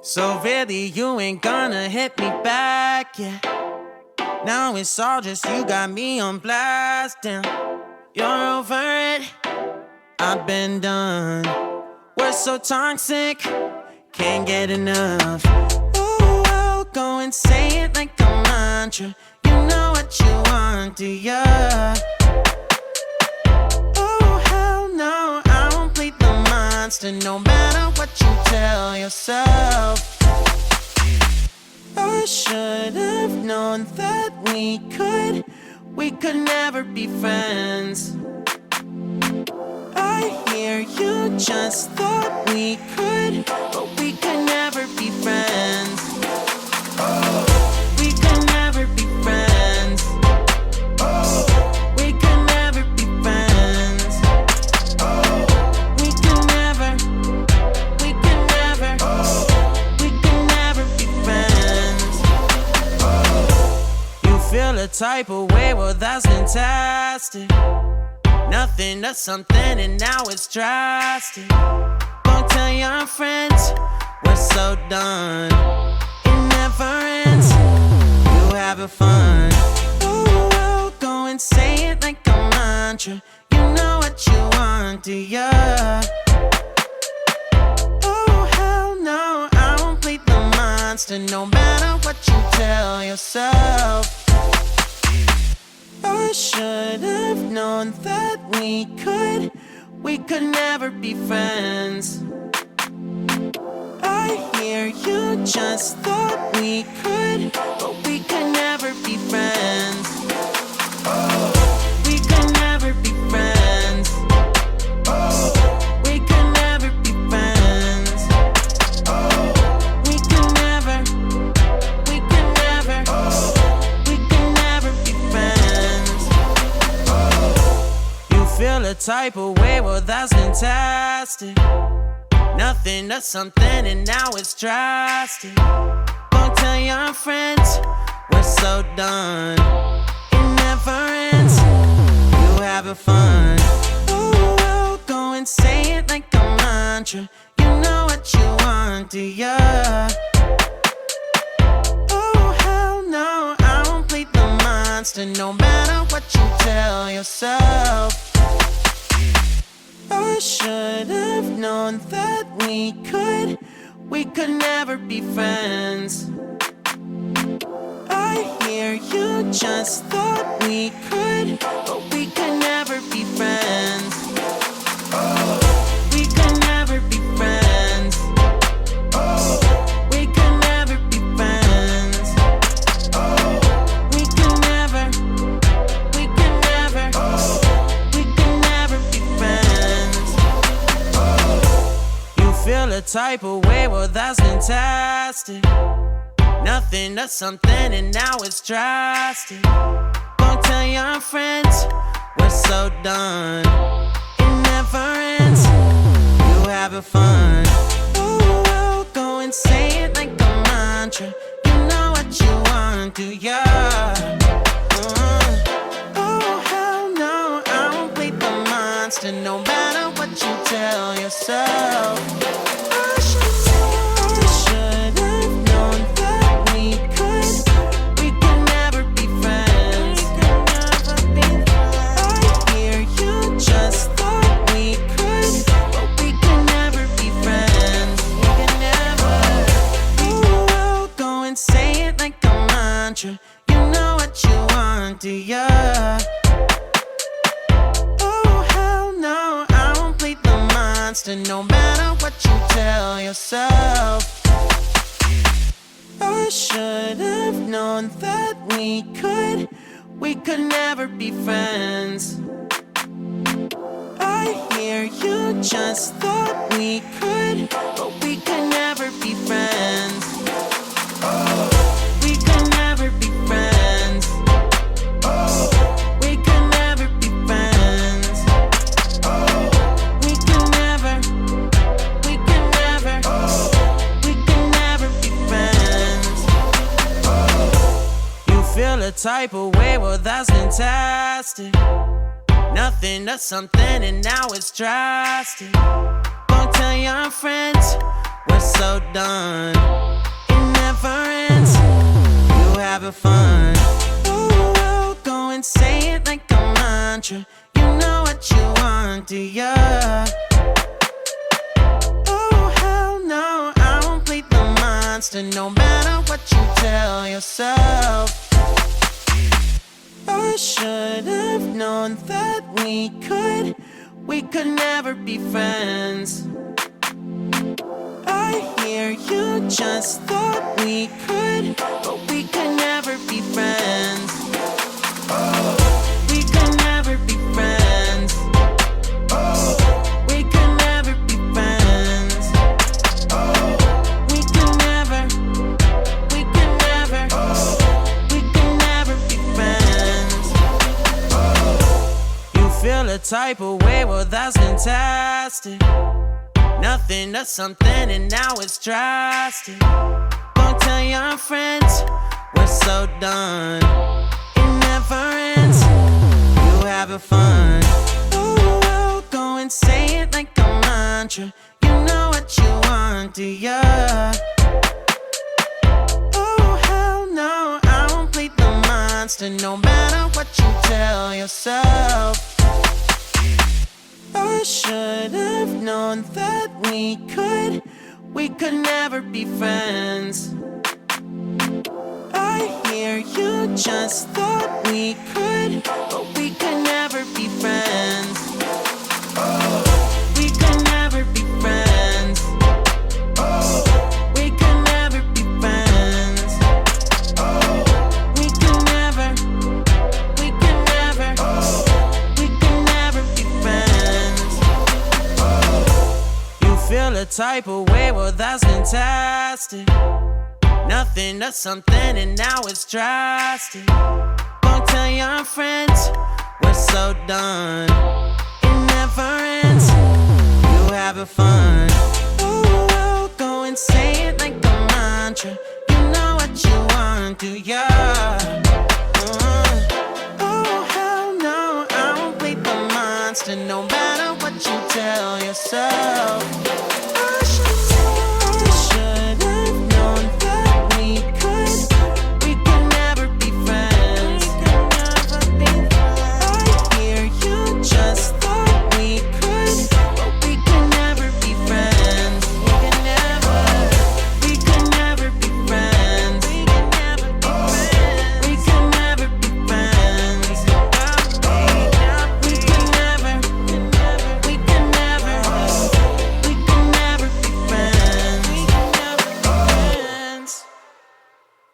So really you ain't gonna hit me back, yeah. Now it's all just you got me on blast, damn. You're over it, I've been done. We're so toxic, can't get enough. Ooh, I'll go and say it like a mantra. You know what you want, do ya? Oh, hell no, I won't play the monster, no matter what you tell yourself. I should have known that we could never be friends. I hear you just thought we could, but we could never be friends. We could never be friends. We could never be friends. We could never, we could never, we could never be friends. You feel a type of way, well that's fantastic. Nothing to something and now it's drastic. Don't tell your friends, we're so done. It never ends, you having fun. Oh, I'll go and say it like a mantra. You know what you want, do ya? Oh, hell no, I won't play the monster, no matter what you tell yourself. I should have known that we could never be friends. I hear you just thought we could, but we could never be friends. We could never be friends. We could never be friends. We could never, we could never, we could never be friends. You feel a type of way, well that's fantastic. Nothing to something and now it's drastic. Don't tell your friends, we're so done. It never ends, you having fun. Oh, I'll go and say it like a mantra. You know what you want, do ya? Oh, hell no, I won't play the monster, no matter what you tell yourself. I should have known that we could never be friends. I hear you just thought we could, but we could never be friends. We could never be friends. We could never be friends. We could never, we could never, we could never be friends. You feel a type of way, well that's fantastic. Nothing to something and now it's drastic. Don't tell your friends, we're so done. It never ends, you having fun. Oh, I'll go and say it like a mantra. You know what you want, do ya? Oh, hell no, I won't play the monster, no matter what you tell yourself. You know what you want, do ya? Oh, hell no, I won't play the monster, no matter what you tell yourself. I should have known that we could never be friends. I hear you just thought we could, but we could never be friends. We could never be friends. We could never be friends. We could never, we could never, we could never be friends. You feel a type of way, well that's fantastic. Nothing to something and now it's drastic. Don't tell your friends, we're so done. It never ends, you having fun. Oh, go and say it like a mantra. You know what you want, do ya? Oh, hell no, I won't play the monster, no matter what you tell yourself. I should have known that we could never be friends. I hear you just thought we could, but we could never be friends. We could never be friends. We could never be friends. We could never, we could never, we could never be friends. You feel a type of way, well that's fantastic. Nothing to something and now it's drastic. Don't tell your friends, we're so done. It never ends, you having fun. Oh, well, go and say it like a mantra. You know what you want, do ya? Oh, hell no, I won't play the monster, no matter what you tell yourself. I should have known that we could never be friends. I hear you just thought we could, but we could never be friends. We could never be friends. We could never be friends. We could never, we could never, we could never be friends. You feel a type of way, well that's fantastic. Nothing to something and now it's drastic. Don't tell your friends, we're so done. It never ends, you having fun. Oh, well, go and say it like a mantra. You know what you want, do ya? Oh, hell no, I won't play the monster, no matter what you tell yourself.